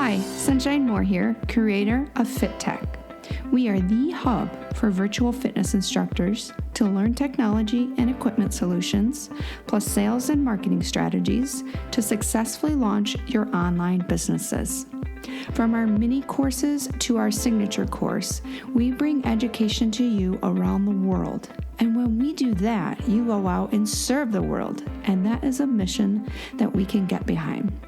Hi, Sunshine Moore here, creator of FitTech. We are the hub for virtual fitness instructors to learn technology and equipment solutions, plus sales and marketing strategies to successfully launch your online businesses. From our mini courses to our signature course, we bring education to you around the world. And when we do that, you go out and serve the world. And that is a mission that we can get behind.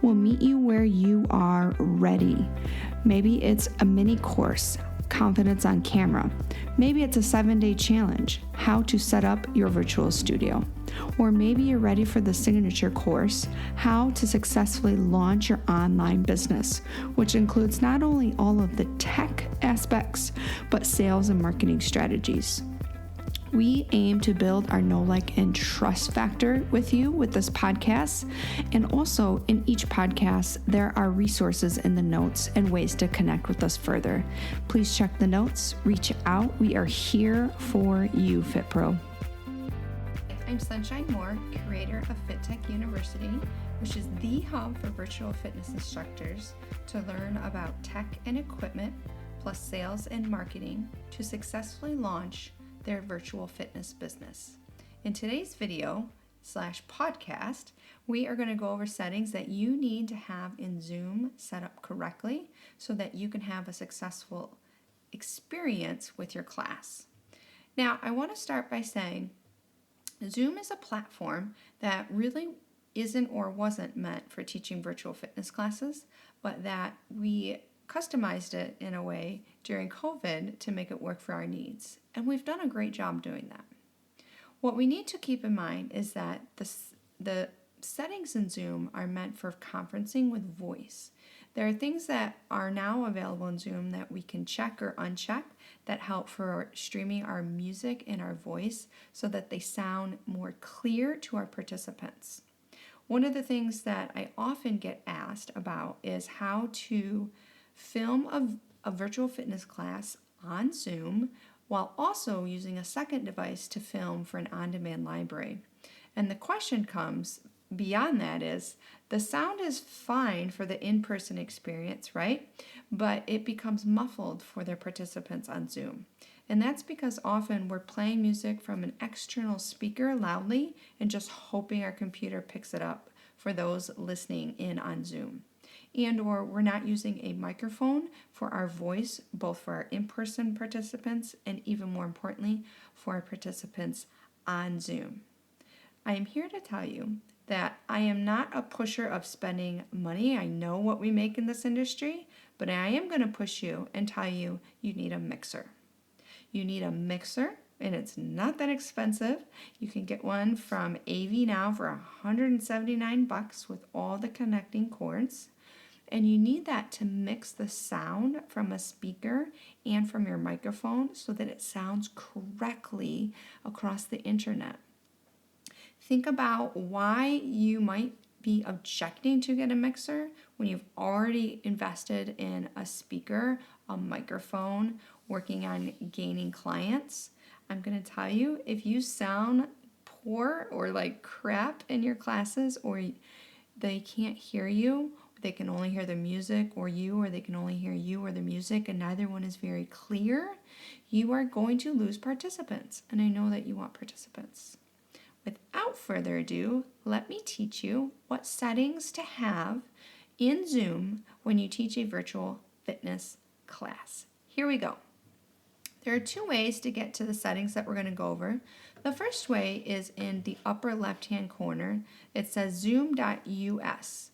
We'll meet you where you are ready. Maybe it's a mini course, confidence on camera. Maybe it's a 7-day challenge, how to set up your virtual studio. Or maybe you're ready for the signature course, how to successfully launch your online business, which includes not only all of the tech aspects, but sales and marketing strategies. We aim to build our know, like, and trust factor with you with this podcast. And also in each podcast, there are resources in the notes and ways to connect with us further. Please check the notes, reach out. We are here for you, FitPro. I'm Sunshine Moore, creator of FitTech University, which is the hub for virtual fitness instructors to learn about tech and equipment, plus sales and marketing to successfully launch their virtual fitness business. In today's video / podcast, we are going to go over settings that you need to have in Zoom set up correctly so that you can have a successful experience with your class. Now, I want to start by saying Zoom is a platform that really isn't or wasn't meant for teaching virtual fitness classes, but that we customized it in a way during COVID to make it work for our needs. And we've done a great job doing that. What we need to keep in mind is that the settings in Zoom are meant for conferencing with voice. There are things that are now available in Zoom that we can check or uncheck that help for streaming our music and our voice so that they sound more clear to our participants. One of the things that I often get asked about is how to film a virtual fitness class on Zoom while also using a second device to film for an on-demand library. And the question comes beyond that is, the sound is fine for the in-person experience, right? But it becomes muffled for their participants on Zoom. And that's because often we're playing music from an external speaker loudly and just hoping our computer picks it up for those listening in on Zoom. And or we're not using a microphone for our voice, both for our in-person participants and even more importantly, for our participants on Zoom. I am here to tell you that I am not a pusher of spending money. I know what we make in this industry, but I am going to push you and tell you you need a mixer. You need a mixer, and it's not that expensive. You can get one from AV now for $179 with all the connecting cords. And you need that to mix the sound from a speaker and from your microphone so that it sounds correctly across the internet. Think about why you might be objecting to get a mixer when you've already invested in a speaker, a microphone, working on gaining clients. I'm going to tell you, if you sound poor or like crap in your classes, or they can't hear you, they can only hear the music or you, or they can only hear you or the music, and neither one is very clear, you are going to lose participants. And I know that you want participants. Without further ado, let me teach you what settings to have in Zoom when you teach a virtual fitness class. Here we go. There are two ways to get to the settings that we're going to go over. The first way is in the upper left-hand corner. It says zoom.us.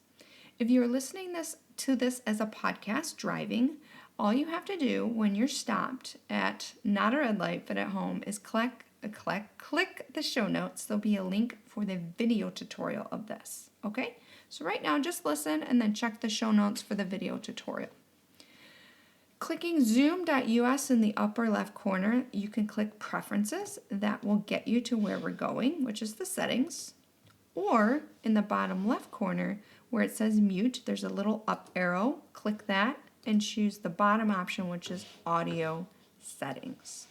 If you're listening to this as a podcast driving, all you have to do when you're stopped at not a red light but at home is click the show notes. There'll be a link for the video tutorial of this. Okay? So right now just listen and then check the show notes for the video tutorial. Clicking zoom.us in the upper left corner, you can click preferences. That will get you to where we're going, which is the settings. Or in the bottom left corner where it says mute, there's a little up arrow. Click that and choose the bottom option, which is audio settings.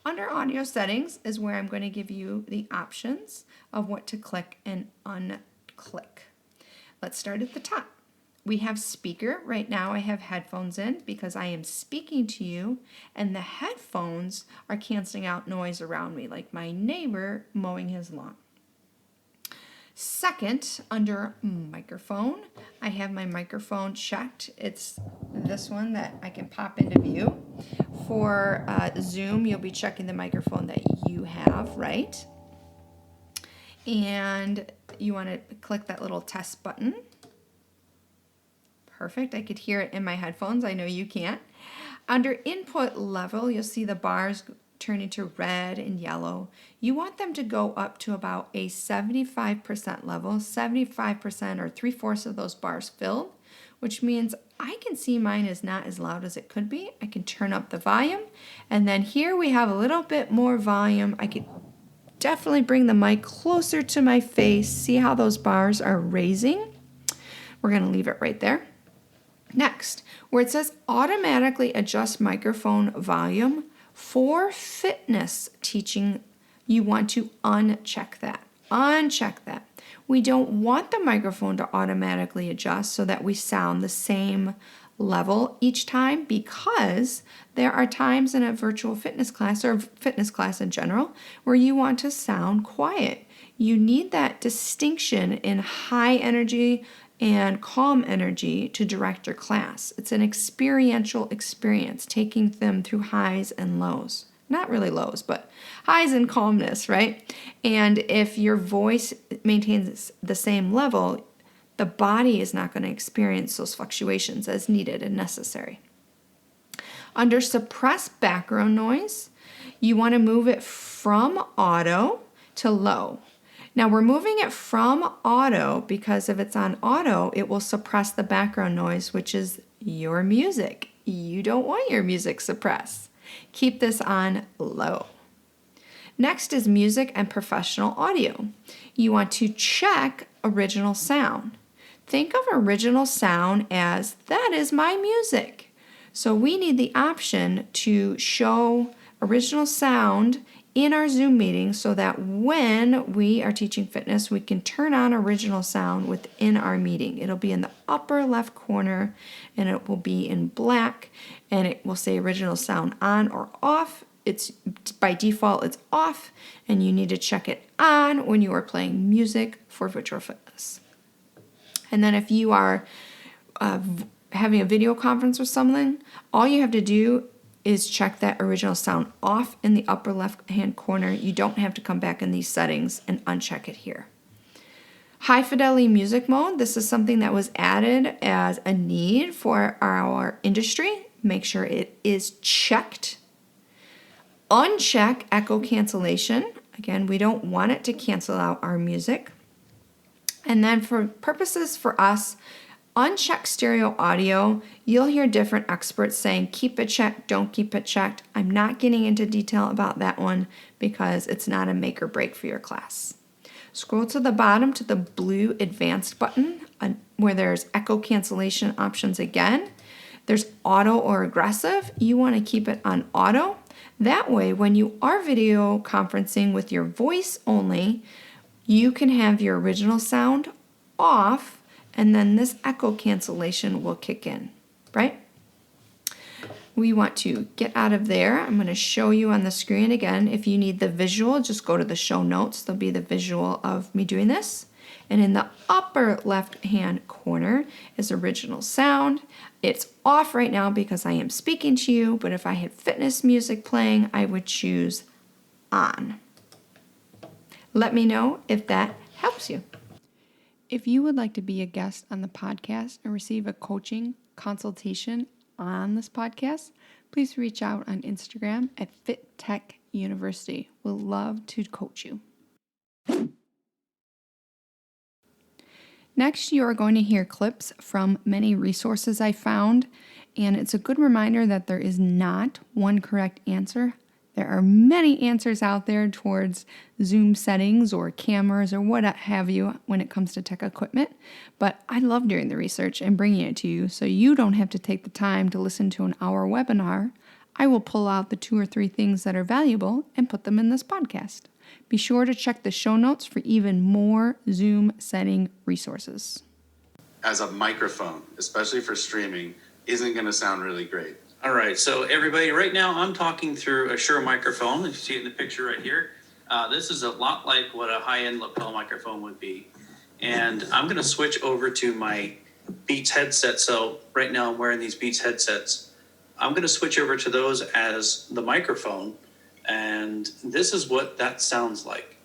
Under audio settings is where I'm going to give you the options of what to click and unclick. Let's start at the top. we have speaker. Right now I have headphones in because I am speaking to you, and the headphones are canceling out noise around me, like my neighbor mowing his lawn. Second, under microphone, I have my microphone checked. It's this one that I can pop into view. For Zoom, you'll be checking the microphone that you have, right? And you want to click that little test button. Perfect. I could hear it in my headphones. I know you can't. Under input level, you'll see the bars turn into red and yellow. You want them to go up to about a 75% level, 75% or 3/4 of those bars filled, which means I can see mine is not as loud as it could be. I can turn up the volume, and then here we have a little bit more volume. I could definitely bring the mic closer to my face. See how those bars are raising? We're going to leave it right there. Next, where it says automatically adjust microphone volume, for fitness teaching, you want to uncheck that. Uncheck that. We don't want the microphone to automatically adjust so that we sound the same level each time, because there are times in a virtual fitness class or fitness class in general where you want to sound quiet. You need that distinction in high energy and calm energy to direct your class. It's an experiential experience, taking them through highs and lows. Not really lows, but highs and calmness, right? And if your voice maintains the same level, the body is not going to experience those fluctuations as needed and necessary. Under suppress background noise, you want to move it from auto to low. Now we're moving it from auto because if it's on auto, it will suppress the background noise, which is your music. You don't want your music suppressed. Keep this on low. Next is music and professional audio. You want to check original sound. Think of original sound as that is my music. So we need the option to show original sound in our Zoom meeting so that when we are teaching fitness, we can turn on original sound within our meeting. It'll be in the upper left corner and it will be in black and it will say original sound on or off. It's by default, it's off, and you need to check it on when you are playing music for virtual fitness. And then if you are having a video conference or something, all you have to do is check that original sound off in the upper left-hand corner. You don't have to come back in these settings and uncheck it here. High fidelity music mode. This is something that was added as a need for our industry. Make sure it is checked. Uncheck echo cancellation. Again, we don't want it to cancel out our music. And then for purposes for us, uncheck stereo audio. You'll hear different experts saying keep it checked, don't keep it checked. I'm not getting into detail about that one because it's not a make or break for your class. Scroll to the bottom to the blue advanced button where there's echo cancellation options again. There's auto or aggressive. You want to keep it on auto. That way, when you are video conferencing with your voice only, you can have your original sound off, and then this echo cancellation will kick in, right? We want to get out of there. I'm going to show you on the screen again. If you need the visual, just go to the show notes. There'll be the visual of me doing this. And in the upper left-hand corner is original sound. It's off right now because I am speaking to you, but if I had fitness music playing, I would choose on. Let me know if that helps you. If you would like to be a guest on the podcast and receive a coaching consultation on this podcast, please reach out on Instagram at FitTech University. We'll love to coach you. Next, you are going to hear clips from many resources I found, and it's a good reminder that there is not one correct answer. There are many answers out there towards Zoom settings or cameras or what have you when it comes to tech equipment, but I love doing the research and bringing it to you so you don't have to take the time to listen to an hour webinar. I will pull out the 2 or 3 things that are valuable and put them in this podcast. Be sure to check the show notes for even more Zoom setting resources. as a microphone, especially for streaming, isn't going to sound really great. All right, so everybody, right now I'm talking through a Shure microphone. If you see it in the picture right here, this is a lot like what a high-end lapel microphone would be. And I'm going to switch over to my Beats headset. So right now I'm wearing these Beats headsets. I'm going to switch over to those as the microphone. And this is what that sounds like.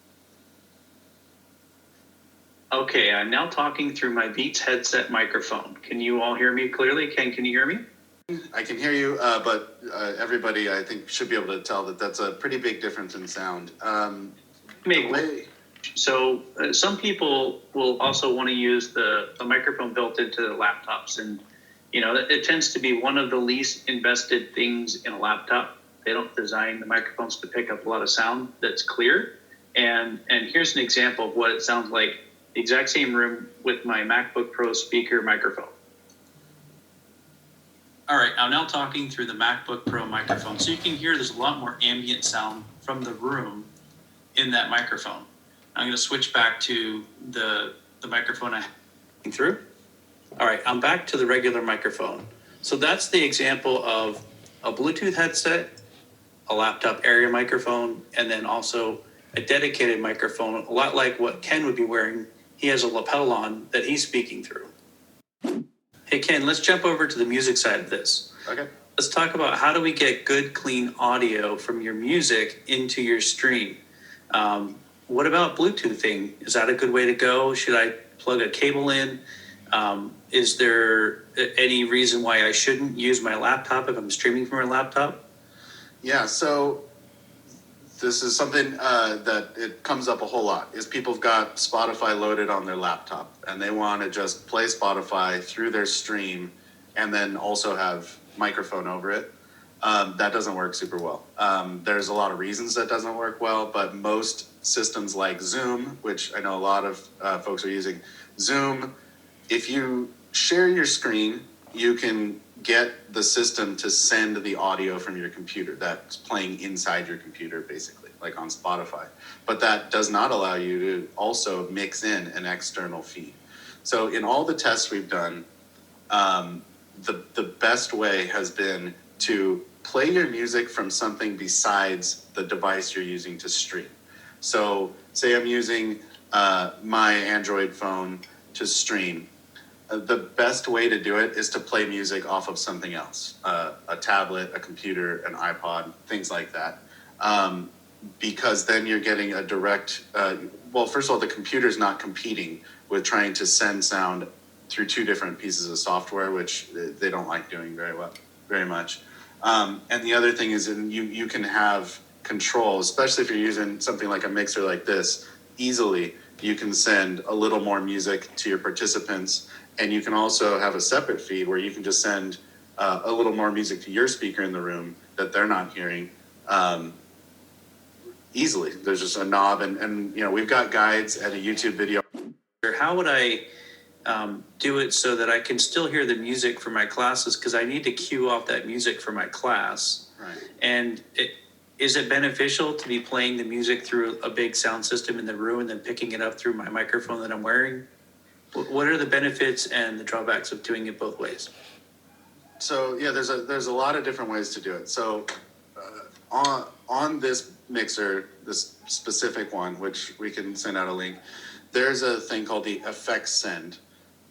Okay, I'm now talking through my Beats headset microphone. Can you all hear me clearly? Ken, can you hear me? I can hear you, but everybody, I think, should be able to tell that that's a pretty big difference in sound. So some people will also want to use the microphone built into the laptops. And, you know, it tends to be one of the least invested things in a laptop. They don't design the microphones to pick up a lot of sound that's clear. And here's an example of what it sounds like. The exact same room with my MacBook Pro speaker microphone. All right, I'm now talking through the MacBook Pro microphone. So you can hear there's a lot more ambient sound from the room in that microphone. I'm going to switch back to the microphone I have through. All right, I'm back to the regular microphone. So that's the example of a Bluetooth headset, a laptop area microphone, and then also a dedicated microphone, a lot like what Ken would be wearing. He has a lapel on that he's speaking through. Hey, Ken, let's jump over to the music side of this. Okay. Let's talk about how do we get good, clean audio from your music into your stream. What about Bluetoothing? Is that a good way to go? Should I plug a cable in? Is there any reason why I shouldn't use my laptop if I'm streaming from a laptop? Yeah, so this is something that it comes up a whole lot, is people have got Spotify loaded on their laptop and they want to just play Spotify through their stream and then also have microphone over it. That doesn't work super well. There's a lot of reasons that doesn't work well, but most systems like Zoom, which I know a lot of folks are using, Zoom, if you share your screen, you can get the system to send the audio from your computer that's playing inside your computer, basically, like on Spotify. But that does not allow you to also mix in an external feed. So in all the tests we've done, the best way has been to play your music from something besides the device you're using to stream. So say I'm using my Android phone to stream. The best way to do it is to play music off of something else, a tablet, a computer, an iPod, things like that. Because then you're getting a direct, well, first of all, the computer's not competing with trying to send sound through two different pieces of software, which they don't like doing very much. And the other thing is you can have control, especially if you're using something like a mixer like this, easily. You can send a little more music to your participants, and you can also have a separate feed where you can just send a little more music to your speaker in the room that they're not hearing easily. There's just a knob, and you know, we've got guides and a YouTube video. How would I do it so that I can still hear the music for my classes? Because I need to cue off that music for my class. Right. And is it beneficial to be playing the music through a big sound system in the room and then picking it up through my microphone that I'm wearing? What are the benefits and the drawbacks of doing it both ways? So yeah, there's a lot of different ways to do it. So on this mixer, this specific one, which we can send out a link, there's a thing called the effects send.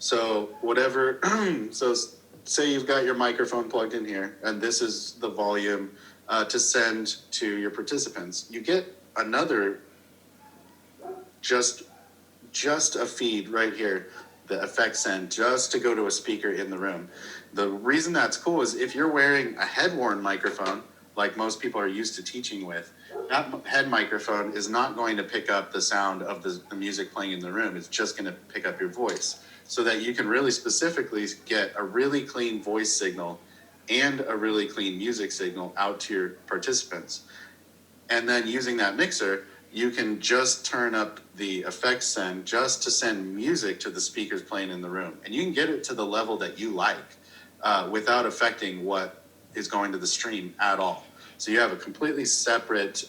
So whatever, so say you've got your microphone plugged in here, and this is the volume to send to your participants. You get another, just a feed right here, the effects send, just to go to a speaker in the room. The reason that's cool is if you're wearing a head-worn microphone, like most people are used to teaching with, that head microphone is not going to pick up the sound of the music playing in the room. It's just going to pick up your voice, so that you can really specifically get a really clean voice signal and a really clean music signal out to your participants. And then using that mixer, you can just turn up the effects send just to send music to the speakers playing in the room. And you can get it to the level that you like without affecting what is going to the stream at all. So you have a completely separate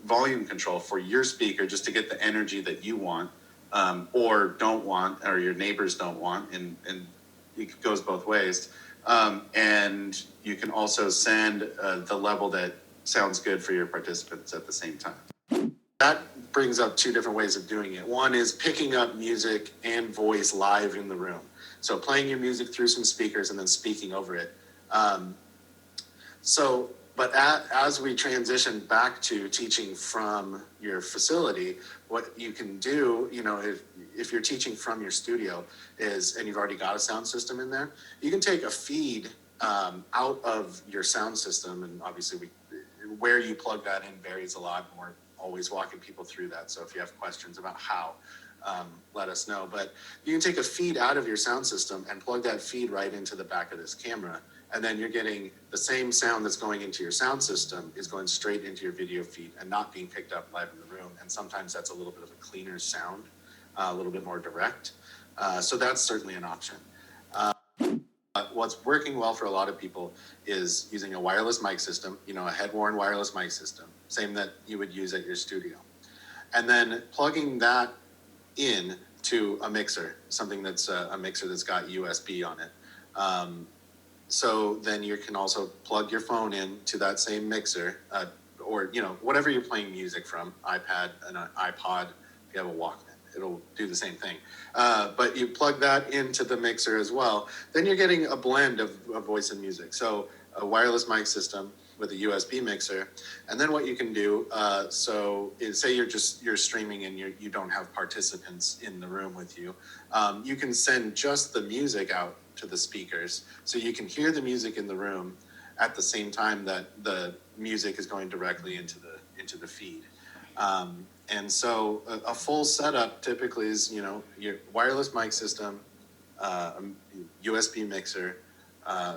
volume control for your speaker just to get the energy that you want. or don't want, or your neighbors don't want, and it goes both ways. And you can also send the level that sounds good for your participants at the same time. That brings up two different ways of doing it. One is picking up music and voice live in the room. So playing your music through some speakers and then speaking over it. As we transition back to teaching from your facility, what you can do, if you're teaching from your studio and you've already got a sound system in there, you can take a feed out of your sound system, and obviously where you plug that in varies a lot, and we're always walking people through that. So if you have questions about how, let us know. But you can take a feed out of your sound system and plug that feed right into the back of this camera. And then you're getting the same sound that's going into your sound system is going straight into your video feed and not being picked up live in the room. And sometimes that's a little bit of a cleaner sound, a little bit more direct. So that's certainly an option. What's working well for a lot of people is using a wireless mic system, a head-worn wireless mic system, same that you would use at your studio. And then plugging that in to a mixer, something that's a mixer that's got USB on it. So then you can also plug your phone in to that same mixer, or whatever you're playing music from, iPad, an iPod, if you have a Walkman, it'll do the same thing. But you plug that into the mixer as well, then you're getting a blend of voice and music. So a wireless mic system with a USB mixer, and then what you can do, say you're streaming and you don't have participants in the room with you, you can send just the music out to the speakers, so you can hear the music in the room at the same time that the music is going directly into the feed. And so a full setup typically is, your wireless mic system, USB mixer,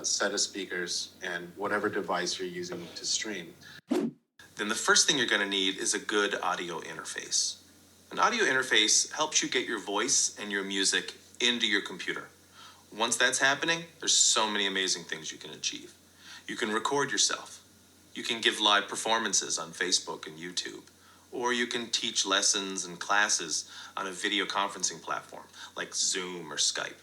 set of speakers, and whatever device you're using to stream. Then the first thing you're going to need is a good audio interface. An audio interface helps you get your voice and your music into your computer. Once that's happening, there's so many amazing things you can achieve. You can record yourself. You can give live performances on Facebook and YouTube. Or you can teach lessons and classes on a video conferencing platform like Zoom or Skype.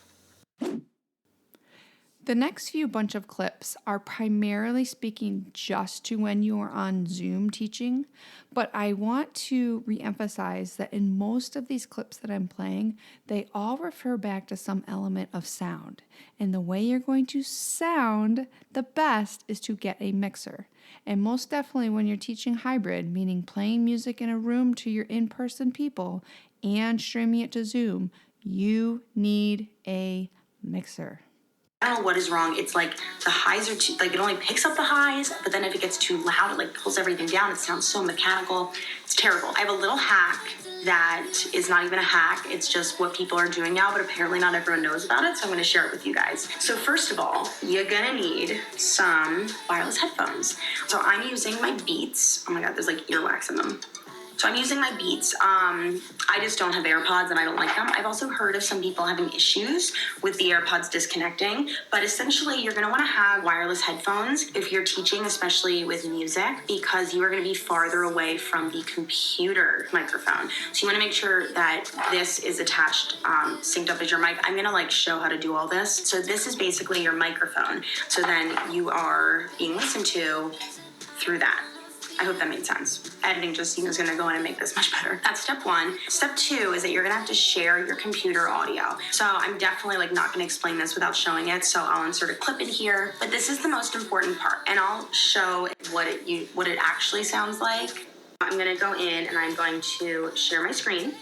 The next few bunch of clips are primarily speaking just to when you are on Zoom teaching, but I want to reemphasize that in most of these clips that I'm playing, they all refer back to some element of sound. And the way you're going to sound the best is to get a mixer. And most definitely when you're teaching hybrid, meaning playing music in a room to your in-person people and streaming it to Zoom, you need a mixer. I don't know what is wrong. It's like the highs are too, it only picks up the highs, but then if it gets too loud, it pulls everything down. It sounds so mechanical. It's terrible. I have a little hack that is not even a hack. It's just what people are doing now, but apparently not everyone knows about it, so I'm going to share it with you guys. So first of all, you're going to need some wireless headphones. So I'm using my Beats. Oh my God, there's earwax in them. So I'm using my Beats. I just don't have AirPods and I don't like them. I've also heard of some people having issues with the AirPods disconnecting, but essentially you're gonna wanna have wireless headphones if you're teaching, especially with music, because you are gonna be farther away from the computer microphone. So you wanna make sure that this is attached, synced up as your mic. I'm gonna show how to do all this. So this is basically your microphone. So then you are being listened to through that. I hope that made sense. Editing just is going to go in and make this much better. That's step one. Step two is that you're going to have to share your computer audio. So I'm definitely not going to explain this without showing it. So I'll insert a clip in here. But this is the most important part. And I'll show what it actually sounds like. I'm going to go in and I'm going to share my screen.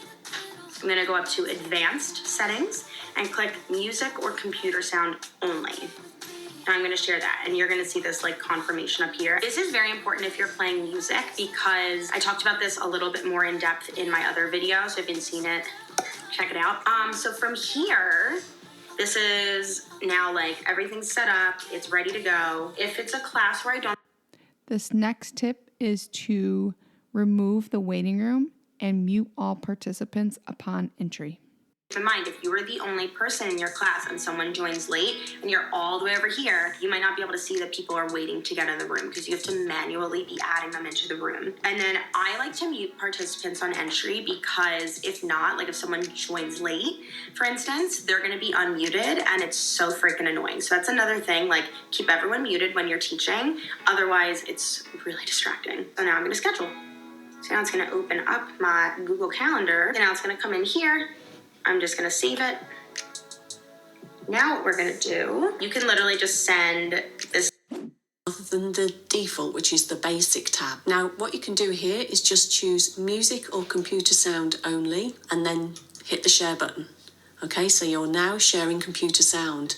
I'm going to go up to advanced settings and click music or computer sound only. And I'm going to share that, and you're going to see this confirmation up here. This is very important if you're playing music because I talked about this a little bit more in depth in my other videos. So if you've seen it, check it out. So from here, this is now everything's set up. It's ready to go. If it's a class where I don't. This next tip is to remove the waiting room and mute all participants upon entry. Keep in mind, if you are the only person in your class and someone joins late and you're all the way over here, you might not be able to see that people are waiting to get in the room because you have to manually be adding them into the room. And then I like to mute participants on entry because if not, like if someone joins late, for instance, they're going to be unmuted and it's so freaking annoying. So that's another thing, like keep everyone muted when you're teaching. Otherwise, it's really distracting. So now I'm going to schedule. So now it's going to open up my Google Calendar. And now it's going to come in here. I'm just going to save it. Now what we're going to do, you can literally just send this rather than the default, which is the basic tab. Now, what you can do here is just choose music or computer sound only, and then hit the share button. Okay, so you're now sharing computer sound.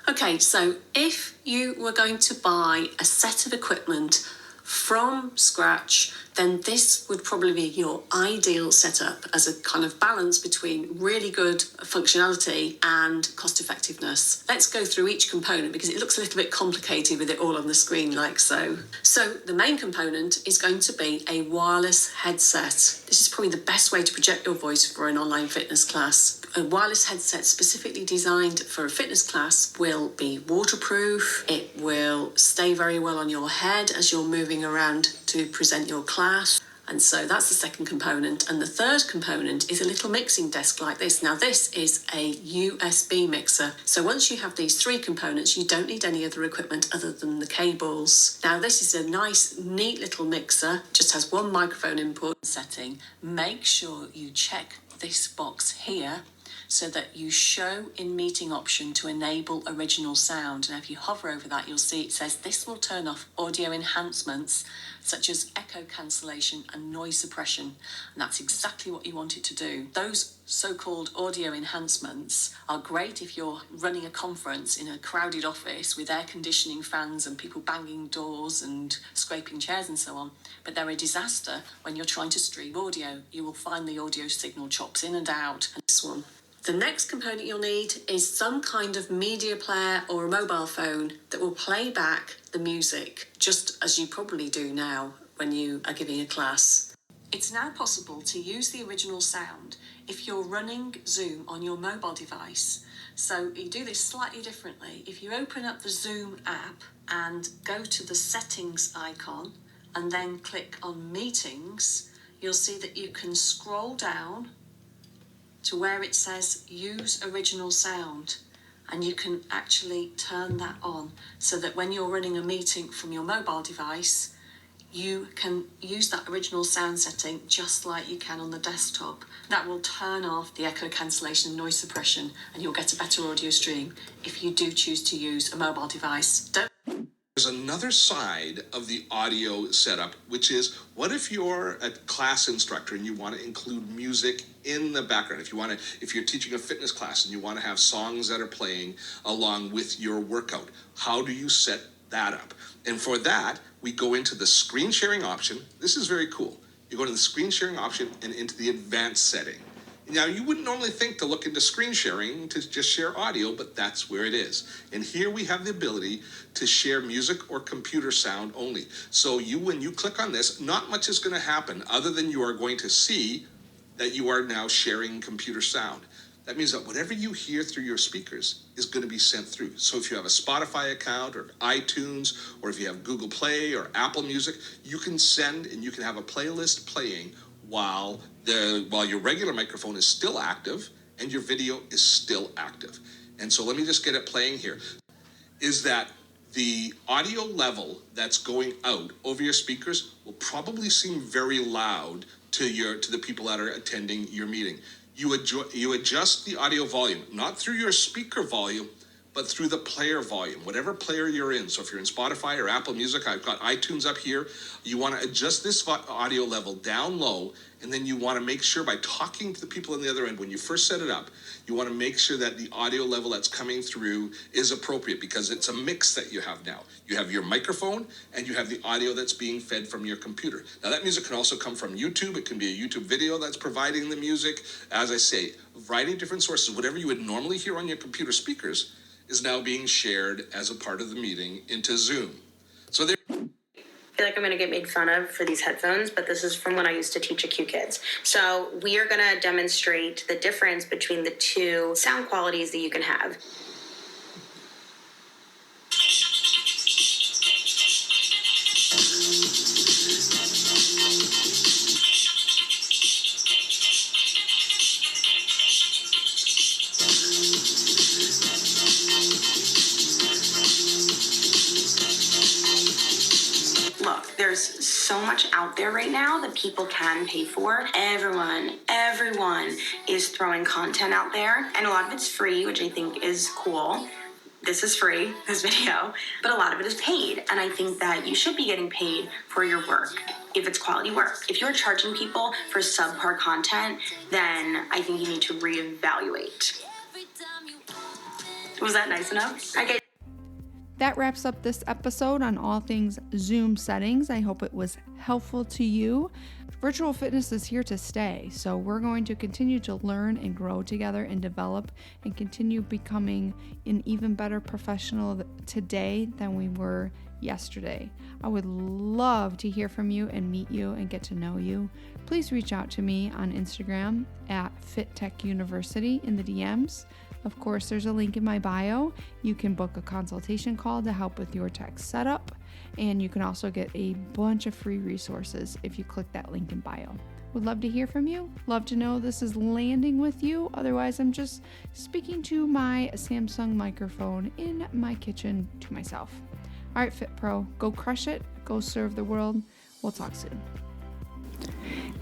Okay, so if you were going to buy a set of equipment from scratch, then this would probably be your ideal setup as a kind of balance between really good functionality and cost effectiveness. Let's go through each component because it looks a little bit complicated with it all on the screen like so. So the main component is going to be a wireless headset. This is probably the best way to project your voice for an online fitness class. A wireless headset specifically designed for a fitness class will be waterproof. It will stay very well on your head as you're moving around to present your class. And so that's the second component. And the third component is a little mixing desk like this. Now this is a USB mixer. So once you have these three components, you don't need any other equipment other than the cables. Now this is a nice, neat little mixer. Just has one microphone input setting. Make sure you check this box here so that you show in meeting option to enable original sound. Now if you hover over that, you'll see it says this will turn off audio enhancements such as echo cancellation and noise suppression. And that's exactly what you want it to do. Those so-called audio enhancements are great if you're running a conference in a crowded office with air conditioning fans and people banging doors and scraping chairs and so on. But they're a disaster when you're trying to stream audio. You will find the audio signal chops in and out. And this one. The next component you'll need is some kind of media player or a mobile phone that will play back the music, just as you probably do now when you are giving a class. It's now possible to use the original sound if you're running Zoom on your mobile device. So you do this slightly differently. If you open up the Zoom app and go to the settings icon and then click on meetings, you'll see that you can scroll down to where it says use original sound, and you can actually turn that on so that when you're running a meeting from your mobile device, you can use that original sound setting just like you can on the desktop. That will turn off the echo cancellation and noise suppression, and you'll get a better audio stream if you do choose to use a mobile device. There's another side of the audio setup, which is what if you're a class instructor and you want to include music in the background? If you're teaching a fitness class and you want to have songs that are playing along with your workout, how do you set that up? And for that, we go into the screen sharing option. This is very cool. You go to the screen sharing option and into the advanced setting. Now, you wouldn't normally think to look into screen sharing to just share audio, but that's where it is. And here we have the ability to share music or computer sound only. So when you click on this, not much is going to happen other than you are going to see that you are now sharing computer sound. That means that whatever you hear through your speakers is going to be sent through. So if you have a Spotify account or iTunes, or if you have Google Play or Apple Music, you can send and you can have a playlist playing while your regular microphone is still active and your video is still active. And so let me just get it playing here. Is that the audio level that's going out over your speakers will probably seem very loud to the people that are attending your meeting. You adjust the audio volume, not through your speaker volume, but through the player volume, whatever player you're in. So if you're in Spotify or Apple Music, I've got iTunes up here. You want to adjust this audio level down low, and then you want to make sure by talking to the people on the other end, when you first set it up, you want to make sure that the audio level that's coming through is appropriate because it's a mix that you have now. You have your microphone and you have the audio that's being fed from your computer. Now that music can also come from YouTube. It can be a YouTube video that's providing the music. As I say, a variety of different sources. Whatever you would normally hear on your computer speakers is now being shared as a part of the meeting into Zoom. So there. feel like I'm going to get made fun of for these headphones, but this is from when I used to teach AQ Kids. So we are going to demonstrate the difference between the two sound qualities that you can have. Look, there's so much out there right now that people can pay for. Everyone is throwing content out there, and a lot of it's free, which I think is cool. This is free, this video, but a lot of it is paid, and I think that you should be getting paid for your work if it's quality work. If you're charging people for subpar content, then I think you need to reevaluate. Was that nice enough? Okay. That wraps up this episode on all things Zoom settings. I hope it was helpful to you. Virtual fitness is here to stay, so we're going to continue to learn and grow together and develop and continue becoming an even better professional today than we were yesterday. I would love to hear from you and meet you and get to know you. Please reach out to me on Instagram at FitTech University in the DMs. Of course, there's a link in my bio. You can book a consultation call to help with your tech setup, and you can also get a bunch of free resources if you click that link in bio. Would love to hear from you. Love to know this is landing with you. Otherwise, I'm just speaking to my Samsung microphone in my kitchen to myself. All right, Fit Pro, go crush it. Go serve the world. We'll talk soon.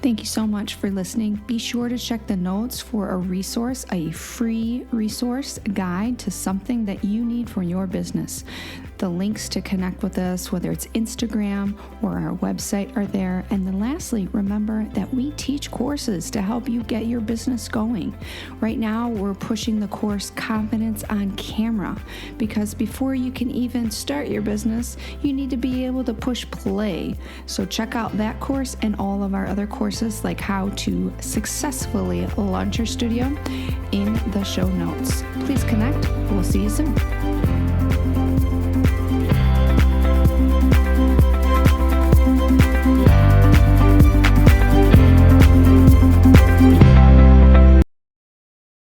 Thank you so much for listening. Be sure to check the notes for a resource, a free resource guide to something that you need for your business. The links to connect with us, whether it's Instagram or our website, are there. And then lastly, remember that we teach courses to help you get your business going. Right now, we're pushing the course Confidence on Camera, because before you can even start your business, you need to be able to push play. So check out that course and all of our other courses, like how to successfully launch your studio, in the show notes. Please connect. We'll see you soon.